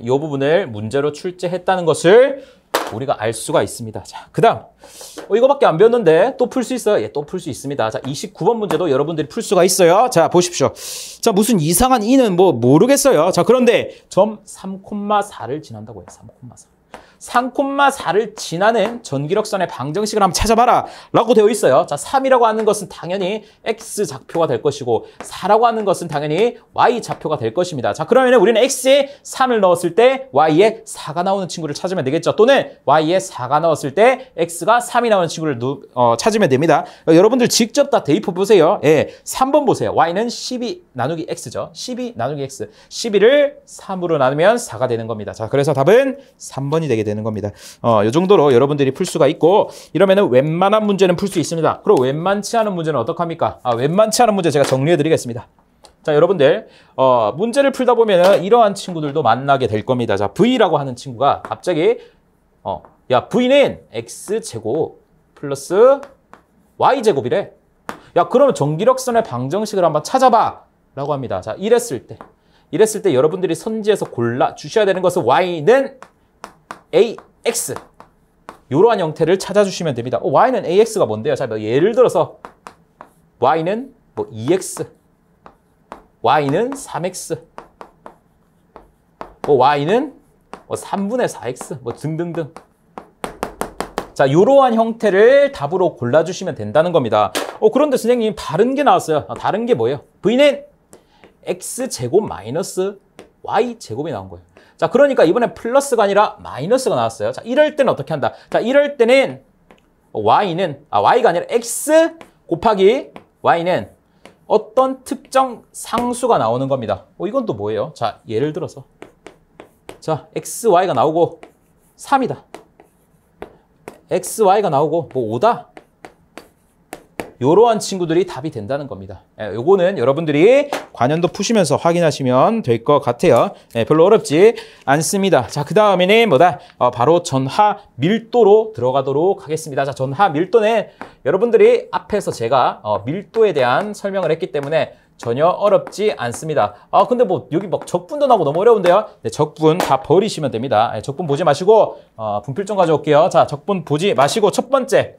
부분을 문제로 출제했다는 것을 우리가 알 수가 있습니다. 자, 그 다음 이거밖에 안 배웠는데 또 풀 수 있어요? 예, 또 풀 수 있습니다. 자, 29번 문제도 여러분들이 풀 수가 있어요. 자, 보십시오. 자, 무슨 이상한 이는 뭐 모르겠어요. 자, 그런데 점 3,4를 지난다고 해요. 3,4. 3,4를 지나는 전기력선의 방정식을 한번 찾아봐라 라고 되어 있어요. 자, 3이라고 하는 것은 당연히 x 좌표가 될 것이고 4라고 하는 것은 당연히 y 좌표가 될 것입니다. 자, 그러면 우리는 x에 3을 넣었을 때 y에 4가 나오는 친구를 찾으면 되겠죠. 또는 y에 4가 넣었을 때 x가 3이 나오는 친구를 찾으면 됩니다. 여러분들 직접 다 대입해 보세요. 예, 3번 보세요. y는 12 나누기 x죠. 12 나누기 x. 12를 3으로 나누면 4가 되는 겁니다. 자, 그래서 답은 3번이 되게 되는 겁니다. 이 정도로 여러분들이 풀 수가 있고, 이러면은 웬만한 문제는 풀 수 있습니다. 그리고 웬만치 않은 문제는 어떡합니까? 웬만치 않은 문제 제가 정리해 드리겠습니다. 자, 여러분들 문제를 풀다 보면은 이러한 친구들도 만나게 될 겁니다. 자, v라고 하는 친구가 갑자기 야, v는 x제곱 플러스 y제곱이래. 야, 그러면 전기력선의 방정식을 한번 찾아봐 라고 합니다. 자, 이랬을 때 여러분들이 선지에서 골라 주셔야 되는 것은 y는 ax, 이러한 형태를 찾아주시면 됩니다. y는 ax가 뭔데요? 자, 예를 들어서 y는 2x, y는 3x, y는 3분의 4x, 등등등. 자, 이러한 형태를 답으로 골라주시면 된다는 겁니다. 그런데 선생님, 다른 게 나왔어요. 다른 게 뭐예요? v는 x제곱 마이너스 y제곱이 나온 거예요. 자, 그러니까 이번엔 플러스가 아니라 마이너스가 나왔어요. 자, 이럴 때는 어떻게 한다? 자, 이럴 때는 y가 아니라 x 곱하기 y는 어떤 특정 상수가 나오는 겁니다. 이건 또 뭐예요? 자, 예를 들어서 자, xy가 나오고 3이다. xy가 나오고 5다. 이러한 친구들이 답이 된다는 겁니다. 요거는 여러분들이 관연도 푸시면서 확인하시면 될 것 같아요. 별로 어렵지 않습니다. 자, 그 다음에는 뭐다? 바로 전하 밀도로 들어가도록 하겠습니다. 자, 전하 밀도는 여러분들이 앞에서 제가 밀도에 대한 설명을 했기 때문에 전혀 어렵지 않습니다. 근데 여기 적분도 나오고 너무 어려운데요? 네, 적분 다 버리시면 됩니다. 적분 보지 마시고 분필 좀 가져올게요. 자, 적분 보지 마시고 첫 번째.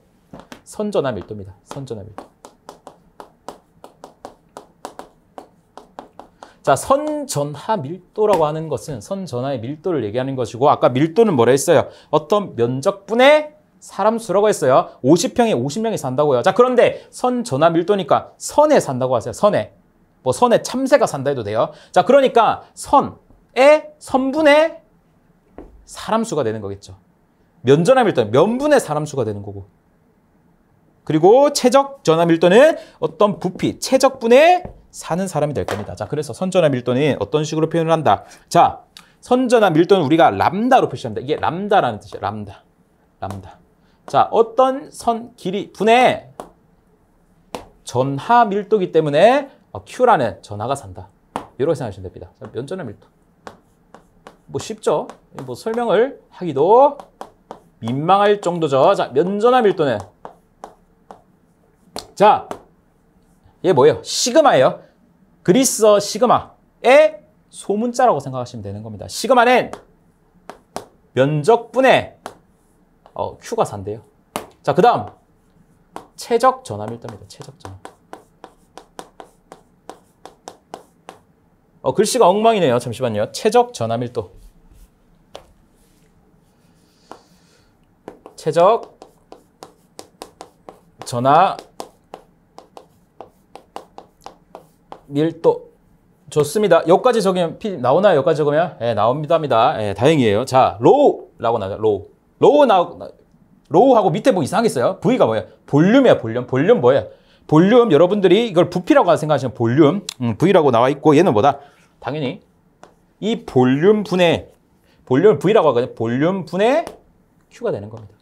선전하 밀도입니다. 선전하 밀도. 자, 선전하 밀도라고 하는 것은 선전하의 밀도를 얘기하는 것이고, 아까 밀도는 뭐라 했어요? 어떤 면적분의 사람 수라고 했어요. 50평에 50명이 산다고요. 자, 그런데 선전하 밀도니까 선에 산다고 하세요. 선에. 선에 참새가 산다 해도 돼요. 자, 그러니까 선분의 사람 수가 되는 거겠죠. 면전하 밀도는 면분의 사람 수가 되는 거고. 그리고 최적 전하 밀도는 어떤 부피, 최적분에 사는 사람이 될 겁니다. 자, 그래서 선전하 밀도는 어떤 식으로 표현을 한다? 자, 선전하 밀도는 우리가 람다로 표시합니다. 이게 람다라는 뜻이에요. 람다. 자, 어떤 선 길이 분의 전하 밀도이기 때문에 Q라는 전하가 산다. 이렇게 생각하시면 됩니다. 자, 면전하 밀도. 쉽죠? 설명을 하기도 민망할 정도죠. 자, 면전하 밀도는 자, 얘 뭐예요? 시그마예요. 그리스어 시그마의 소문자라고 생각하시면 되는 겁니다. 시그마는 면적분의 Q가 산대요. 자, 그 다음 최적 전하 밀도입니다. 최적 전하. 글씨가 엉망이네요. 잠시만요. 최적 전하 밀도. 최적 전하 밀도. 좋습니다. 여기까지 적으면 나오나요? 여기까지 적으면? 네, 나옵니다. 네, 다행이에요. 자, 로우라고 나와요. 로우하고 밑에 이상하게 써요. V가 뭐예요? 볼륨이야, 볼륨. 볼륨 뭐예요? 볼륨, 여러분들이 이걸 부피라고 생각하시면 볼륨. V라고 나와 있고, 얘는 뭐다? 당연히 이 볼륨 V라고 하거든요. 볼륨 분의 Q가 되는 겁니다.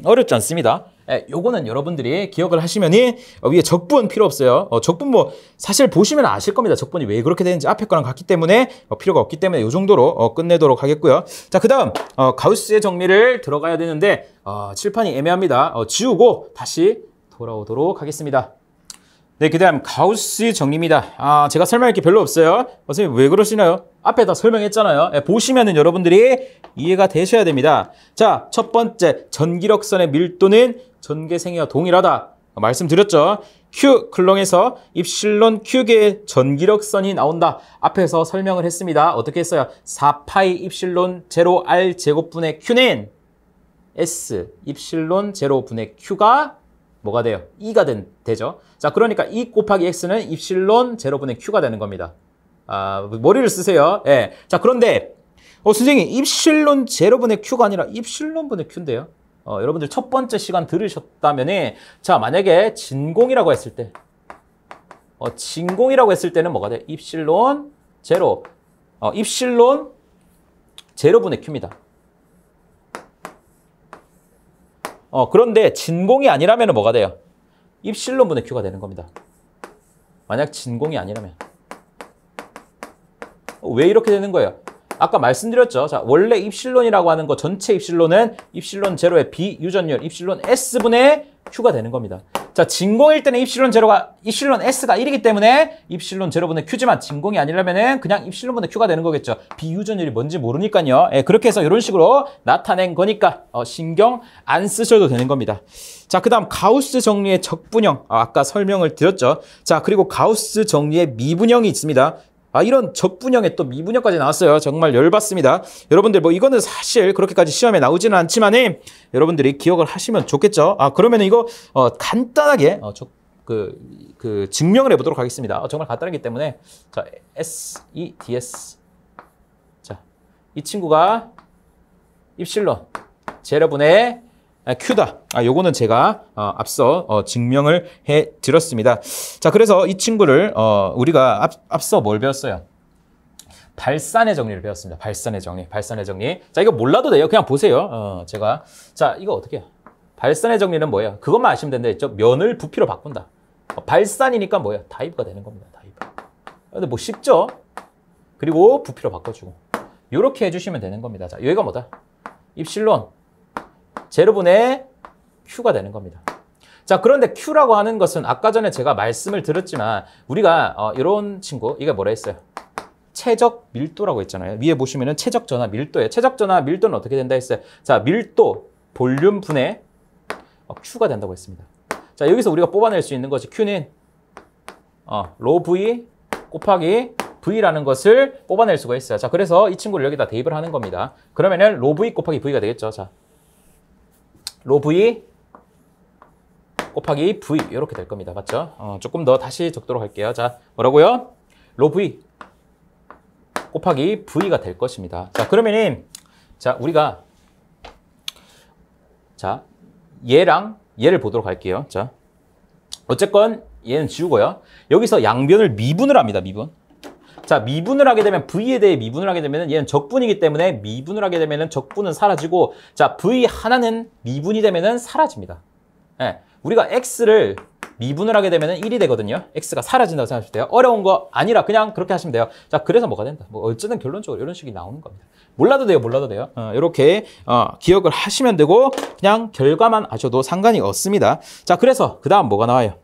어렵지 않습니다. 요거는 여러분들이 기억을 하시면이 위에 적분 필요 없어요. 적분 사실 보시면 아실 겁니다. 적분이 왜 그렇게 되는지 앞에 거랑 같기 때문에 필요가 없기 때문에 요 정도로 끝내도록 하겠고요. 자, 그 다음 가우스의 정리를 들어가야 되는데 칠판이 애매합니다. 지우고 다시 돌아오도록 하겠습니다. 네, 그 다음 가우스 정리입니다. 제가 설명할 게 별로 없어요. 선생님 왜 그러시나요? 앞에 다 설명했잖아요. 보시면은 여러분들이 이해가 되셔야 됩니다. 자, 첫 번째 전기력선의 밀도는 전개생이와 동일하다. 말씀드렸죠. Q 클롱에서 입실론 Q계의 전기력선이 나온다. 앞에서 설명을 했습니다. 어떻게 했어요? 4파이 입실론 제로 R 제곱분의 Q는 S 입실론 제로분의 Q가 뭐가 돼요? 2가 되죠. 자, 그러니까 2 곱하기 X는 입실론 제로분의 Q가 되는 겁니다. 머리를 쓰세요. 예. 자, 그런데 선생님 입실론 제로분의 Q가 아니라 입실론분의 Q인데요. 여러분들 첫 번째 시간 들으셨다면 자, 만약에 진공이라고 했을 때 진공이라고 했을 때는 뭐가 돼? 입실론 제로 입실론 제로분의 Q입니다. 그런데 진공이 아니라면 뭐가 돼요? 입실론분의 Q가 되는 겁니다. 만약 진공이 아니라면 왜 이렇게 되는 거예요? 아까 말씀드렸죠. 자, 원래 입실론이라고 하는 거 전체 입실론은 입실론 제로의 비유전율 입실론 S분의 Q가 되는 겁니다. 자, 진공일 때는 입실론 S가 1이기 때문에 입실론 제로분의 Q지만 진공이 아니라면은 그냥 입실론분의 Q가 되는 거겠죠. 비유전율이 뭔지 모르니까요. 예, 그렇게 해서 이런 식으로 나타낸 거니까 신경 안 쓰셔도 되는 겁니다. 자, 그 다음 가우스 정리의 적분형. 아까 설명을 드렸죠. 자, 그리고 가우스 정리의 미분형이 있습니다. 이런 적분형에 또 미분형까지 나왔어요. 정말 열받습니다. 여러분들 이거는 사실 그렇게까지 시험에 나오지는 않지만 여러분들이 기억을 하시면 좋겠죠. 그러면 이거 간단하게 증명을 해보도록 하겠습니다. 정말 간단하기 때문에 자, SEDS 자, 이 친구가 입실론 제로분의 Q다. 요거는 제가 앞서 증명을 해 드렸습니다. 자, 그래서 이 친구를 우리가 앞서 뭘 배웠어요? 발산의 정리를 배웠습니다. 발산의 정리. 자, 이거 몰라도 돼요. 그냥 보세요. 자, 이거 어떻게 해요? 발산의 정리는 뭐예요? 그것만 아시면 되는데 면을 부피로 바꾼다. 발산이니까 뭐예요? 다이브가 되는 겁니다. 다이브. 근데 쉽죠? 그리고 부피로 바꿔주고 이렇게 해주시면 되는 겁니다. 자, 여기가 뭐다? 입실론 제로분의 Q가 되는 겁니다. 자, 그런데 Q라고 하는 것은 아까 전에 제가 말씀을 드렸지만 우리가 이런 친구, 이게 뭐라 했어요? 최적 밀도라고 했잖아요. 위에 보시면은 최적 전하 밀도예요. 최적 전하 밀도는 어떻게 된다 했어요? 자, 밀도 볼륨 분의 Q가 된다고 했습니다. 자, 여기서 우리가 뽑아낼 수 있는 것이 Q는 로 V 곱하기 V라는 것을 뽑아낼 수가 있어요. 자, 그래서 이 친구를 여기다 대입을 하는 겁니다. 그러면은 로 V 곱하기 V가 되겠죠. 자, 로 V 곱하기 V 이렇게 될 겁니다. 맞죠? 조금 더 다시 적도록 할게요. 자, 뭐라고요? 로 V 곱하기 V가 될 것입니다. 자, 그러면은 자, 우리가 자, 얘랑 얘를 보도록 할게요. 자, 어쨌건 얘는 지우고요. 여기서 양변을 미분을 합니다. 미분. 자, 미분을 하게 되면 V에 대해 미분을 하게 되면 얘는 적분이기 때문에 미분을 하게 되면 적분은 사라지고 자, V 하나는 미분이 되면 사라집니다. 예, 우리가 X를 미분을 하게 되면 1이 되거든요. X가 사라진다고 생각하시면 돼요. 어려운 거 아니라 그냥 그렇게 하시면 돼요. 자, 그래서 뭐가 된다? 어쨌든 결론적으로 이런 식이 나오는 겁니다. 몰라도 돼요. 이렇게 기억을 하시면 되고 그냥 결과만 아셔도 상관이 없습니다. 자, 그래서 그 다음 뭐가 나와요?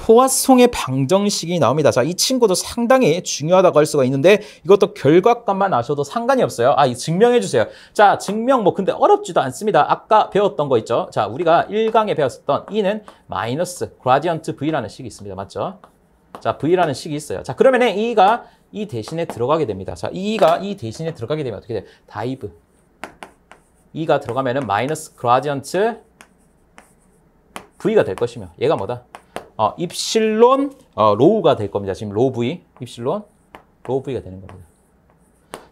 포화송의 방정식이 나옵니다. 자, 이 친구도 상당히 중요하다고 할 수가 있는데 이것도 결과값만 아셔도 상관이 없어요. 증명해 주세요. 자, 증명 근데 어렵지도 않습니다. 아까 배웠던 거 있죠? 자, 우리가 1강에 배웠었던 E는 마이너스 그라디언트 V라는 식이 있습니다. 맞죠? 자, V라는 식이 있어요. 자, 그러면 E가 이 대신에 들어가게 됩니다. 자, E가 이 대신에 들어가게 되면 어떻게 돼요? 다이브. E가 들어가면은 마이너스 그라디언트 V가 될 것이며 얘가 뭐다? 입실론 로우가 될 겁니다. 지금 로우 V, 입실론 로우 V가 되는 겁니다.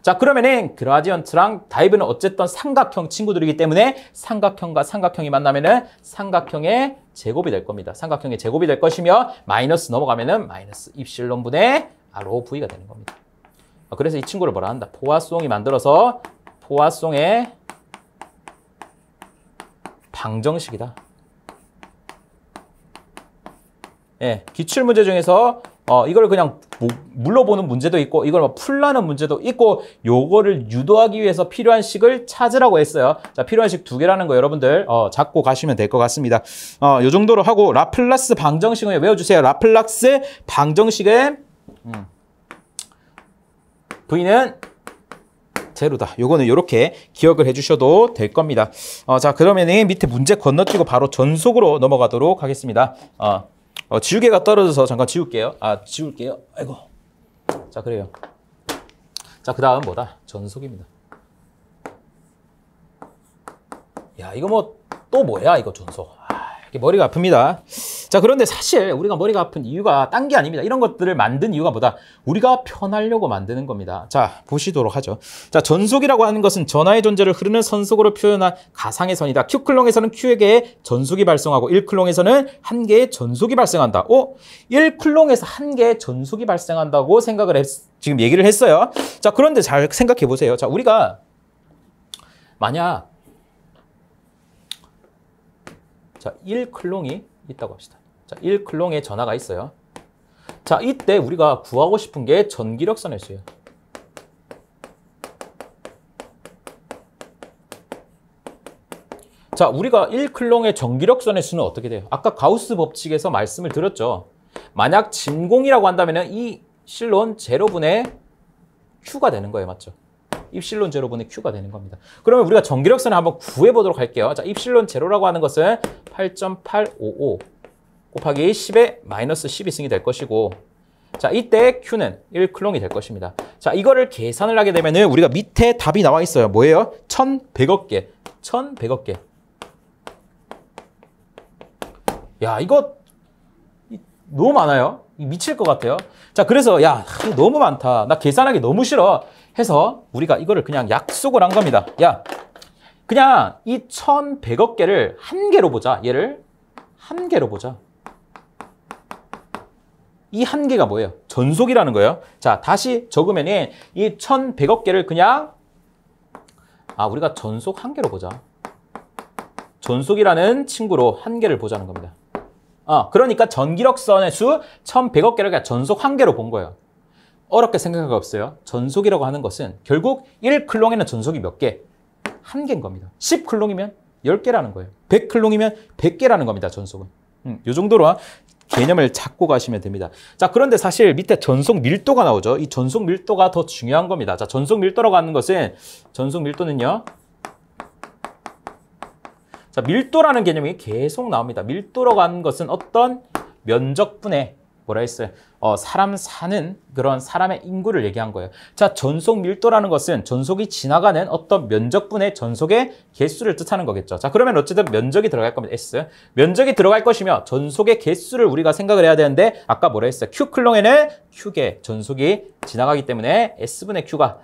자, 그러면은 그라디언트랑 다이브는 어쨌든 삼각형 친구들이기 때문에 삼각형과 삼각형이 만나면은 삼각형의 제곱이 될 겁니다. 삼각형의 제곱이 될 것이며 마이너스 넘어가면은 마이너스 입실론 분의 로우 V가 되는 겁니다. 그래서 이 친구를 뭐라 한다? 포화송이 만들어서 포화송의 방정식이다. 예, 기출문제 중에서 이걸 그냥 물러보는 문제도 있고 이걸 풀라는 문제도 있고 요거를 유도하기 위해서 필요한 식을 찾으라고 했어요. 자, 필요한 식 2개라는 거 여러분들 잡고 가시면 될 것 같습니다. 요 정도로 하고 라플라스 방정식을 외워주세요. 라플라스 방정식은 V는 제로다. 요거는 이렇게 기억을 해주셔도 될 겁니다. 자, 그러면 밑에 문제 건너뛰고 바로 전속으로 넘어가도록 하겠습니다. 지우개가 떨어져서 잠깐 지울게요. 지울게요. 아이고. 자, 그래요. 자, 그 다음 뭐다? 전속입니다. 야, 이거 뭐 또 뭐야, 이거 전속. 이게 머리가 아픕니다. 자, 그런데 사실 우리가 머리가 아픈 이유가 딴 게 아닙니다. 이런 것들을 만든 이유가 뭐다? 우리가 편하려고 만드는 겁니다. 자, 보시도록 하죠. 자, 전속이라고 하는 것은 전하의 존재를 흐르는 선속으로 표현한 가상의 선이다. Q클롱에서는 Q에게 전속이 발생하고 1클롱에서는 한 개의 전속이 발생한다. 1클롱에서 한 개의 전속이 발생한다고 지금 얘기를 했어요. 자, 그런데 잘 생각해 보세요. 자, 우리가 만약 1클롱이 있다고 합시다. 자, 1클롱의 전하가 있어요. 자, 이때 우리가 구하고 싶은 게 전기력선의 수예요. 자, 우리가 1클롱의 전기력선의 수는 어떻게 돼요? 아까 가우스 법칙에서 말씀을 드렸죠. 만약 진공이라고 한다면 이 실론 제로분의 Q가 되는 거예요. 맞죠? 입실론 제로분의 Q가 되는 겁니다. 그러면 우리가 전기력선을 한번 구해보도록 할게요. 자, 입실론 제로라고 하는 것은 8.855 곱하기 10의 마이너스 12승이 될 것이고, 자, 이때 Q는 1클롱이 될 것입니다. 자, 이거를 계산을 하게 되면은 우리가 밑에 답이 나와 있어요. 뭐예요? 1100억 개. 1100억 개. 야, 이거 너무 많아요. 미칠 것 같아요. 자, 그래서 야, 너무 많다. 나 계산하기 너무 싫어. 해서 우리가 이거를 그냥 약속을 한 겁니다. 야, 그냥 이 1100억 개를 한 개로 보자. 얘를 한 개로 보자. 이 한 개가 뭐예요? 전속이라는 거예요. 자, 다시 적으면은 이 1100억 개를 그냥 우리가 전속 한 개로 보자. 전속이라는 친구로 한 개를 보자는 겁니다. 그러니까 전기력선의 수 1100억 개를 그냥 전속 한 개로 본 거예요. 어렵게 생각할 거 없어요. 전속이라고 하는 것은 결국 1클롱에는 전속이 몇 개? 한 개인 겁니다. 10클롱이면 10개라는 거예요. 100클롱이면 100개라는 겁니다. 전속은. 이 정도로 개념을 잡고 가시면 됩니다. 자, 그런데 사실 밑에 전속 밀도가 나오죠. 이 전속 밀도가 더 중요한 겁니다. 자, 전속 밀도라고 하는 것은 전속 밀도는요. 자, 밀도라는 개념이 계속 나옵니다. 밀도라고 하는 것은 어떤 면적분의 뭐라 했어요? 사람 사는 그런 사람의 인구를 얘기한 거예요. 자, 전속 밀도라는 것은 전속이 지나가는 어떤 면적분의 전속의 개수를 뜻하는 거겠죠. 자, 그러면 어쨌든 면적이 들어갈 겁니다. S. 면적이 들어갈 것이며 전속의 개수를 우리가 생각을 해야 되는데 아까 뭐라 했어요? Q클롱에는 Q개 전속이 지나가기 때문에 S분의 Q가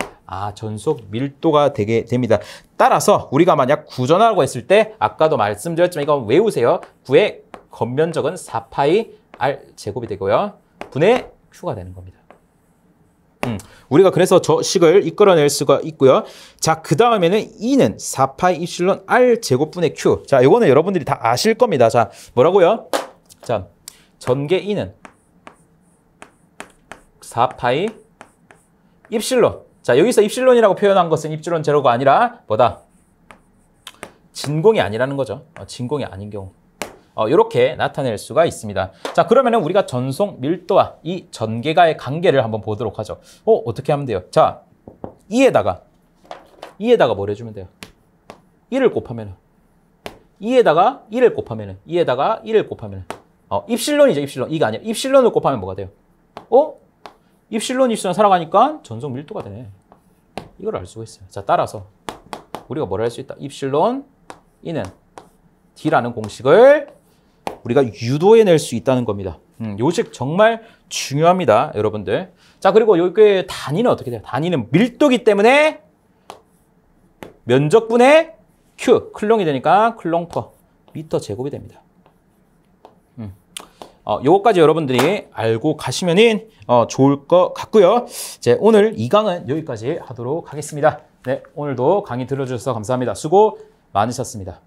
전속 밀도가 되게 됩니다. 따라서 우리가 만약 구전하라고 했을 때 아까도 말씀드렸지만 이거 외우세요. 구의 겉면적은 4파이 R 제곱이 되고요. 분의 Q가 되는 겁니다. 우리가 그래서 저 식을 이끌어낼 수가 있고요. 자, 그 다음에는 E는 4파이 입실론 R 제곱분의 Q. 자, 이거는 여러분들이 다 아실 겁니다. 자, 뭐라고요? 자, 전개 E는 4파이 입실론. 자, 여기서 입실론이라고 표현한 것은 입실론 제로가 아니라 뭐다? 진공이 아니라는 거죠. 진공이 아닌 경우. 이렇게 나타낼 수가 있습니다. 자, 그러면은 우리가 전속 밀도와 이 전개가의 관계를 한번 보도록 하죠. 어떻게 하면 돼요? 자, 2에다가 뭘 해주면 돼요? 1을 곱하면은 2에다가 1을 곱하면은 2에다가 1을 곱하면은 입실론이죠, 입실론. 이가 아니라 입실론을 곱하면 뭐가 돼요? 입실론 살아가니까 전속 밀도가 되네. 이걸 알 수가 있어요. 자, 따라서 우리가 뭘 할 수 있다? 입실론 E는 D라는 공식을 우리가 유도해낼 수 있다는 겁니다. 요식 정말 중요합니다, 여러분들. 자, 그리고 여기 단위는 어떻게 돼요? 단위는 밀도기 때문에 면적분의 Q, 클롱이 되니까 클롱 퍼 미터 제곱이 됩니다. 요거까지 여러분들이 알고 가시면은 좋을 것 같고요. 이제 오늘 2강은 여기까지 하도록 하겠습니다. 네, 오늘도 강의 들어주셔서 감사합니다. 수고 많으셨습니다.